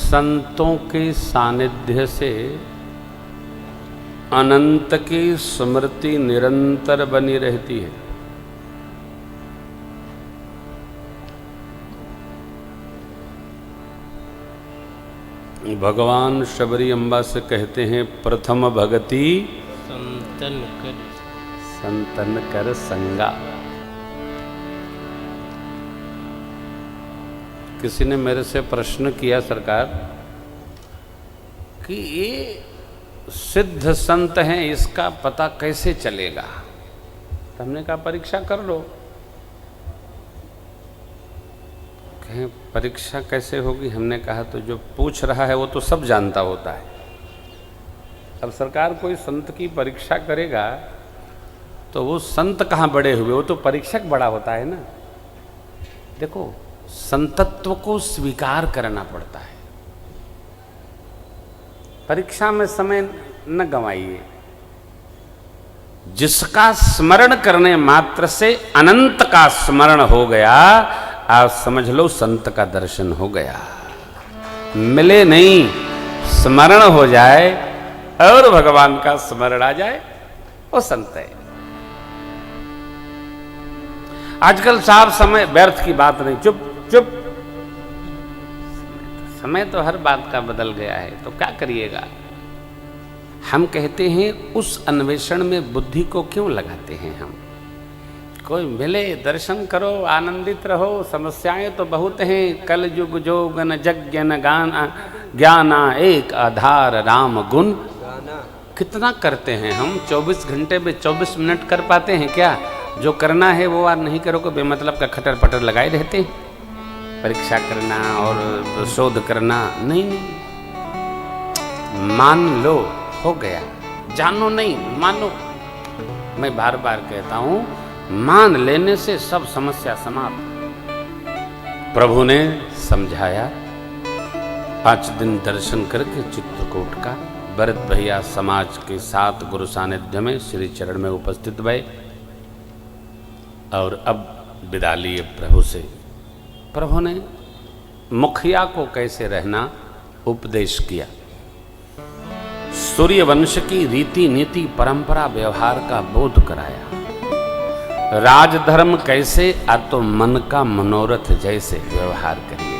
संतों के सानिध्य से अनंत की स्मृति निरंतर बनी रहती है। भगवान शबरी अम्बा से कहते हैं, प्रथम भगति संतन कर संगा। किसी ने मेरे से प्रश्न किया, सरकार, कि ये सिद्ध संत हैं, इसका पता कैसे चलेगा? तो हमने कहा परीक्षा कर लो। कहें परीक्षा कैसे होगी? हमने कहा तो जो पूछ रहा है वो तो सब जानता होता है। अब सरकार कोई संत की परीक्षा करेगा तो वो संत कहाँ बड़े हुए, वो तो परीक्षक बड़ा होता है ना। देखो, संतत्व को स्वीकार करना पड़ता है। परीक्षा में समय न गंवाइए। जिसका स्मरण करने मात्र से अनंत का स्मरण हो गया, आप समझ लो संत का दर्शन हो गया। मिले नहीं, स्मरण हो जाए और भगवान का स्मरण आ जाए, वो संत है। आजकल साफ समय व्यर्थ की बात नहीं, चुप चुप। समय तो हर बात का बदल गया है, तो क्या करिएगा। हम कहते हैं उस अन्वेषण में बुद्धि को क्यों लगाते हैं हम? कोई मिले, दर्शन करो, आनंदित रहो। समस्याएं तो बहुत हैं। कल युग जोगन यज्ञ न गाना ज्ञाना, एक आधार राम गुण। कितना करते हैं हम? 24 घंटे में 24 मिनट कर पाते हैं क्या? जो करना है वो आप नहीं करो, बेमतलब का खटर पटर लगाए रहते हैं। परीक्षा करना और शोध करना, नहीं नहीं। मान लो, हो गया। जानो नहीं, मानो। मैं बार बार कहता हूं, मान लेने से सब समस्या समाप्त। प्रभु ने समझाया। 5 दिन दर्शन करके चित्रकूट का भरत भैया समाज के साथ गुरु सानिध्य में श्री चरण में उपस्थित भये और अब विदा लिए प्रभु से। प्रभु ने मुखिया को कैसे रहना उपदेश किया। सूर्य वंश की रीति नीति परंपरा व्यवहार का बोध कराया। राजधर्म कैसे, आ तो मन का मनोरथ जैसे व्यवहार करिएगा।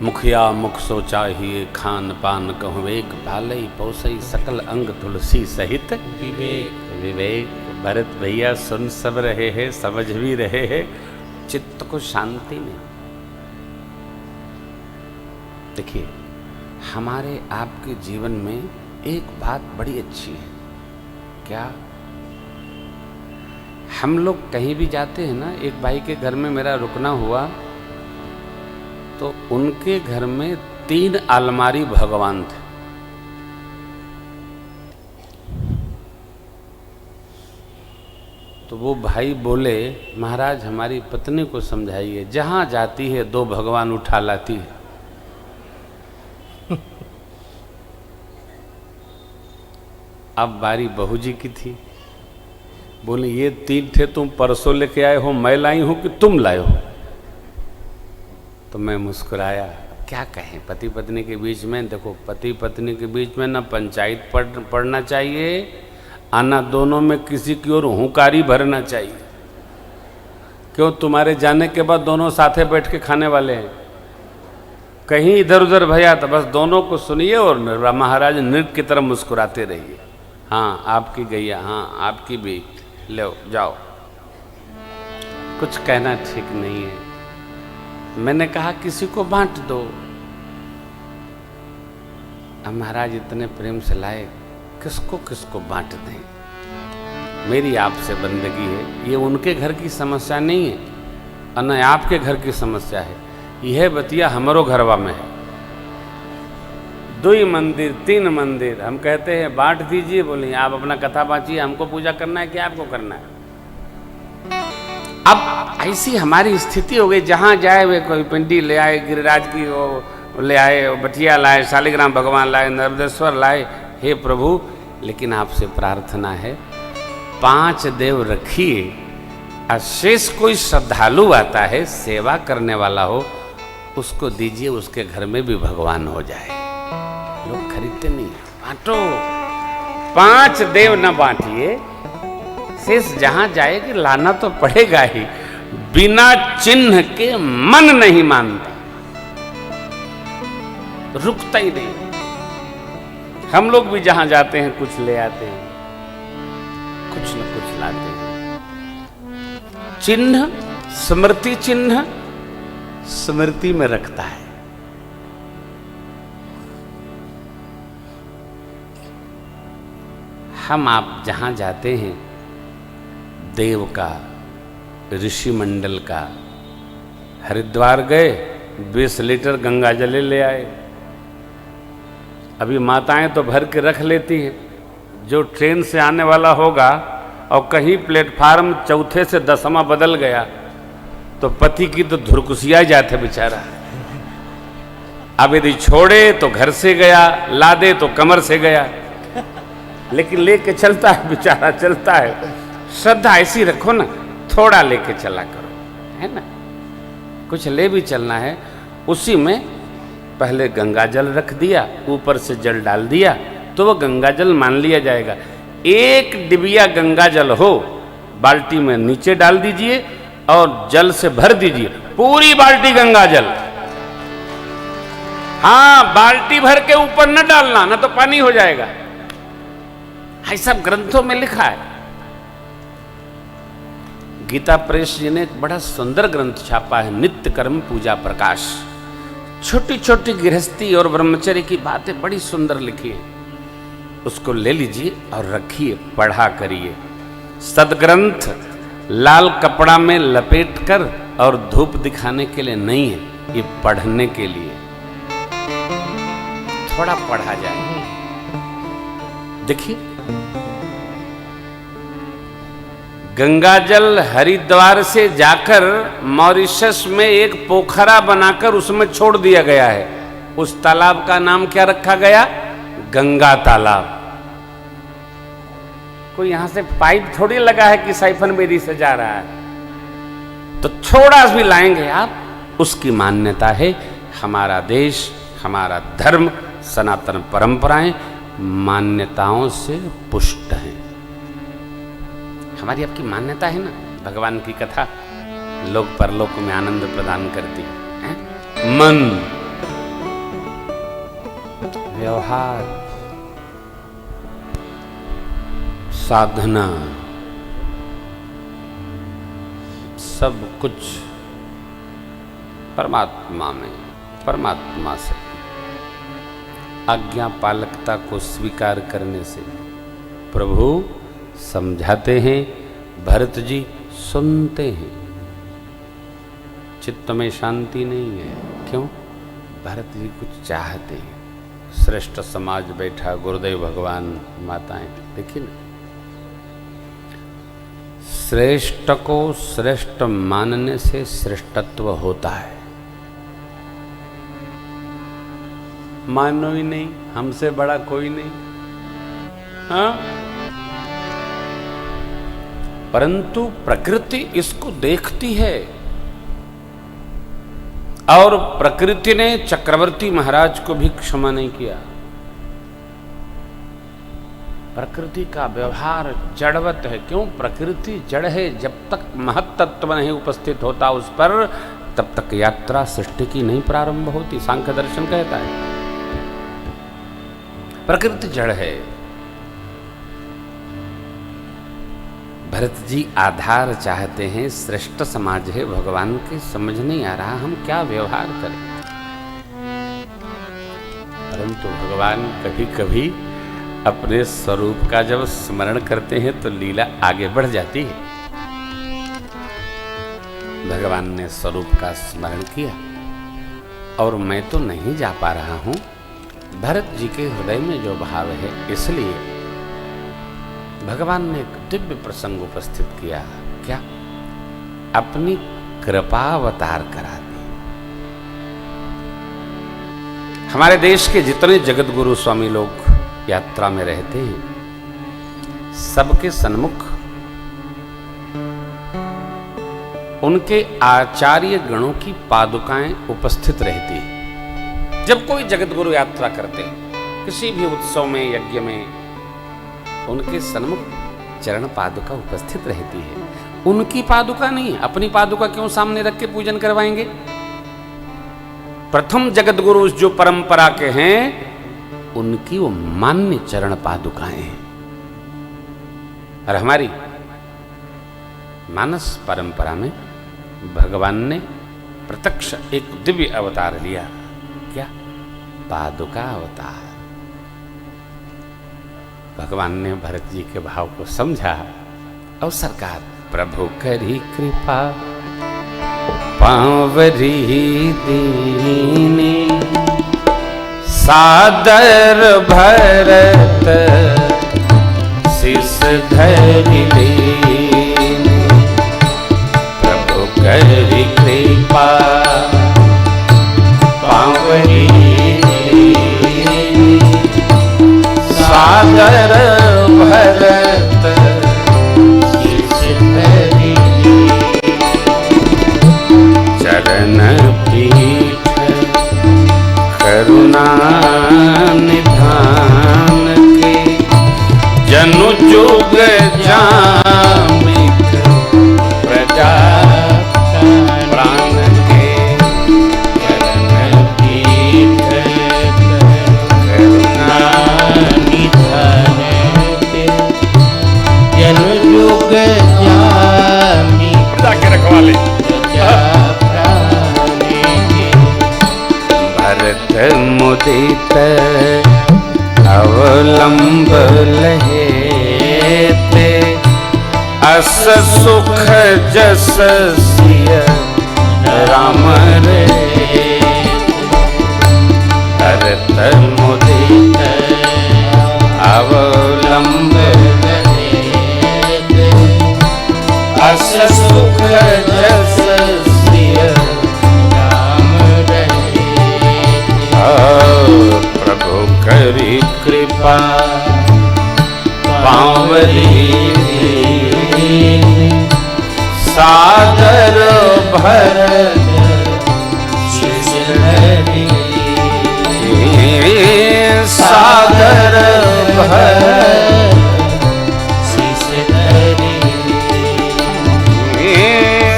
मुखिया मुख सोचा ही खान पान कहूँ एक, भालई पौसई सकल अंग तुलसी सहित विवेक। विवेक भरत भैया सुन सब रहे हैं, समझ भी रहे हैं, चित्त को शांति में। देखिए, हमारे आपके जीवन में एक बात बड़ी अच्छी है। क्या? हम लोग कहीं भी जाते हैं ना, एक भाई के घर में मेरा रुकना हुआ तो उनके घर में 3 अलमारी भगवान थे। तो वो भाई बोले, महाराज हमारी पत्नी को समझाइए, जहां जाती है 2 भगवान उठा लाती है। अब बारी बहू जी की थी। बोले, ये 3 थे तुम परसों लेके आए हो, मैं लाई हूं कि तुम लाए हो? तो मैं मुस्कुराया। क्या कहें पति पत्नी के बीच में? देखो, पति पत्नी के बीच में ना पंचायत पढ़ना चाहिए, आना दोनों में किसी की ओर हुंकारी भरना चाहिए। क्यों? तुम्हारे जाने के बाद दोनों साथे बैठ के खाने वाले हैं। कहीं इधर उधर भैया तो बस दोनों को सुनिए और महाराज नृत्य की तरह मुस्कुराते रहिए। हाँ आपकी गैया, हाँ आपकी भी, लो जाओ। कुछ कहना ठीक नहीं है। मैंने कहा किसी को बांट दो। अब महाराज इतने प्रेम से लाए, किसको किसको बांट दें? मेरी आपसे बंदगी है। ये उनके घर की समस्या नहीं है और न आपके घर की समस्या है। यह बतिया हमारो घरवा में है। 2 मंदिर 3 मंदिर, हम कहते हैं बांट दीजिए। बोले आप अपना कथा बांचिए, हमको पूजा करना है कि आपको करना है? अब ऐसी हमारी स्थिति हो गई, जहाँ जाए वे कोई पिंडी ले आए, गिरिराज की वो ले आए, बटिया लाए, शालिग्राम भगवान लाए, नर्मदेश्वर लाए। हे प्रभु, लेकिन आपसे प्रार्थना है 5 देव रखिए। शेष कोई श्रद्धालु आता है, सेवा करने वाला हो, उसको दीजिए, उसके घर में भी भगवान हो जाए। लोग खरीदते नहीं, बांटो। 5 देव न बांटिए, शेष जहां जाएगी लाना तो पड़ेगा ही। बिना चिन्ह के मन नहीं मानता, रुकता ही नहीं। हम लोग भी जहां जाते हैं कुछ ले आते हैं, कुछ न कुछ लाते हैं। चिन्ह, स्मृति चिन्ह स्मृति में रखता है। हम आप जहां जाते हैं, देव का, ऋषि मंडल का, हरिद्वार गए 20 लीटर गंगा जल ले आए। अभी माताएं तो भर के रख लेती हैं। जो ट्रेन से आने वाला होगा और कहीं प्लेटफार्म चौथे से 10वां बदल गया तो पति की तो धुरकुसिया जाते बेचारा। अब यदि छोड़े तो घर से गया, लादे तो कमर से गया, लेकिन लेके चलता है बेचारा, चलता है। श्रद्धा ऐसी रखो ना, थोड़ा लेके चला करो, है ना। कुछ ले भी चलना है, उसी में पहले गंगा जल रख दिया, ऊपर से जल डाल दिया, तो वो गंगा जल मान लिया जाएगा। 1 डिबिया गंगा जल हो, बाल्टी में नीचे डाल दीजिए और जल से भर दीजिए, पूरी बाल्टी गंगा जल। हाँ, बाल्टी भर के ऊपर न डालना, ना तो पानी हो जाएगा। ये सब ग्रंथों में लिखा है। गीता प्रेस जी ने एक बड़ा सुंदर ग्रंथ छापा है, नित्य कर्म पूजा प्रकाश। छोटी छोटी गृहस्थी और ब्रह्मचर्य की बातें बड़ी सुंदर लिखी है। उसको ले लीजिए और रखिए, पढ़ा करिए। सदग्रंथ लाल कपड़ा में लपेटकर और धूप दिखाने के लिए नहीं है, ये पढ़ने के लिए। थोड़ा पढ़ा जाए। देखिए, गंगाजल हरिद्वार से जाकर मॉरिशस में एक पोखरा बनाकर उसमें छोड़ दिया गया है। उस तालाब का नाम क्या रखा गया? गंगा तालाब। कोई यहां से पाइप थोड़ी लगा है कि साइफन बेदी से जा रहा है, तो छोड़ा भी लाएंगे आप। उसकी मान्यता है। हमारा देश, हमारा धर्म, सनातन परंपराएं मान्यताओं से पुष्ट हैं। हमारी आपकी मान्यता है ना, भगवान की कथा लोक परलोक में आनंद प्रदान करती है। मन, व्यवहार, साधना, सब कुछ परमात्मा में, परमात्मा से। आज्ञा पालकता को स्वीकार करने से प्रभु समझाते हैं, भरत जी सुनते हैं। चित्त में शांति नहीं है। क्यों? भरत जी कुछ चाहते हैं। श्रेष्ठ समाज बैठा, गुरुदेव भगवान, माताएं, देखिए ना, श्रेष्ठ को श्रेष्ठ मानने से श्रेष्ठत्व होता है। मानो ही नहीं, हमसे बड़ा कोई नहीं। हाँ, परंतु प्रकृति इसको देखती है। और प्रकृति ने चक्रवर्ती महाराज को भी क्षमा नहीं किया। प्रकृति का व्यवहार जड़वत है। क्यों? प्रकृति जड़ है। जब तक महत्त्व नहीं उपस्थित होता उस पर, तब तक यात्रा सृष्टि की नहीं प्रारंभ होती। सांख्य दर्शन कहता है प्रकृति जड़ है। भरत जी आधार चाहते हैं, श्रेष्ठ समाज है भगवान के, समझ नहीं आ रहा हम क्या व्यवहार करें। परंतु भगवान कभी कभी अपने स्वरूप का जब स्मरण करते हैं तो लीला आगे बढ़ जाती है। भगवान ने स्वरूप का स्मरण किया और मैं तो नहीं जा पा रहा हूं। भरत जी के हृदय में जो भाव है, इसलिए भगवान ने एक दिव्य प्रसंग उपस्थित किया। क्या? अपनी कृपा अवतार करा दी। हमारे देश के जितने जगत गुरु स्वामी लोग यात्रा में रहते हैं, सबके सन्मुख उनके आचार्य गणों की पादुकाएं उपस्थित रहती हैं। जब कोई जगत गुरु यात्रा करते हैं, किसी भी उत्सव में, यज्ञ में, उनके सन्मुख चरण पादुका उपस्थित रहती है। उनकी पादुका नहीं, अपनी पादुका क्यों सामने रख के पूजन करवाएंगे? प्रथम जगत गुरु जो परंपरा के हैं, उनकी वो मान्य चरण पादुकाएं हैं। और हमारी मानस परंपरा में भगवान ने प्रत्यक्ष एक दिव्य अवतार लिया। क्या? पादुका अवतार। भगवान ने भरत जी के भाव को समझा और सरकार प्रभु करी कृपा पांवरी दीनी सादर भरत शिष धरि लीनी प्रभु करी कृपा पांवरी दीनी सादर भरत शिष धरि चरण पीठ करुणा निधान के जनु जुग जामिक प्रजा प्राण के चरण पीठ करुणा निधान के जनु जुग जामिक प्रजा के रखवाले भरत मुदित अवलंब लहेते अस सुख जस सिय राम रे भरत मुदित अवलंब लहेते अस सुख जस सिय प्रभु करी कृपा पांवरी सादर भरत शिष धरि सादर भरत शिष धरि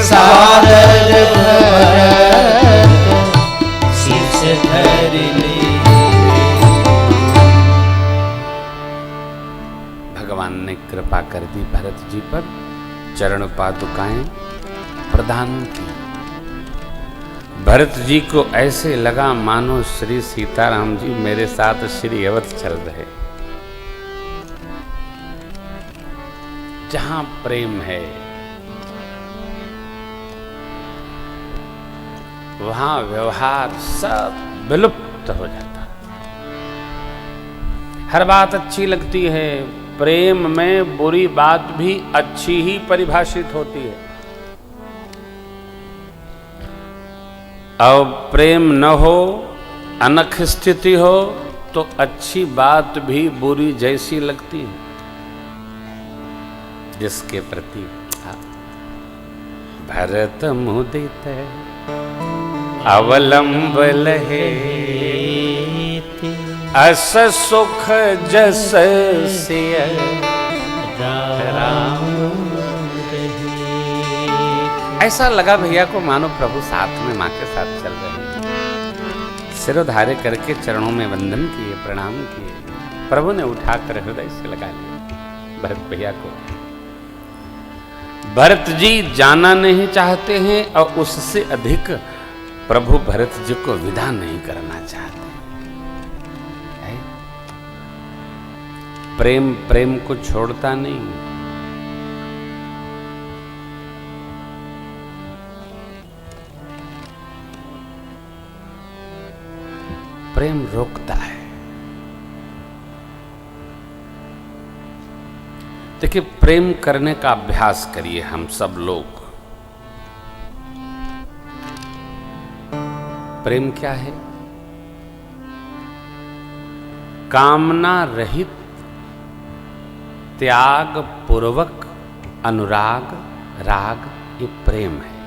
सादर भरत शिष धरि। भगवान ने कृपा कर दी भरत जी पर, चरण पादुकाएं प्रदान की। भरत जी को ऐसे लगा मानो श्री सीताराम जी मेरे साथ श्री अवध चल रहे। जहां प्रेम है वहां व्यवहार सब विलुप्त हो जाता। हर बात अच्छी लगती है। प्रेम में बुरी बात भी अच्छी ही परिभाषित होती है। और प्रेम न हो, अनख स्थिति हो, तो अच्छी बात भी बुरी जैसी लगती है। जिसके प्रति भरत मुदित अवलंब लहे अस सुख जस सिय राम। ऐसा लगा भैया को मानो प्रभु साथ में मां के साथ चल रहे हैं। सिरोधार्य करके चरणों में वंदन किए, प्रणाम किए। प्रभु ने उठाकर हृदय से लगा लिया भरत भैया को। भरत जी जाना नहीं चाहते हैं और उससे अधिक प्रभु भरत जी को विदा नहीं करना चाहते। प्रेम प्रेम को छोड़ता नहीं। प्रेम रोकता है। देखिए, प्रेम करने का अभ्यास करिए हम सब लोग। प्रेम क्या है? कामना रहित त्याग पूर्वक अनुराग राग, ये प्रेम है।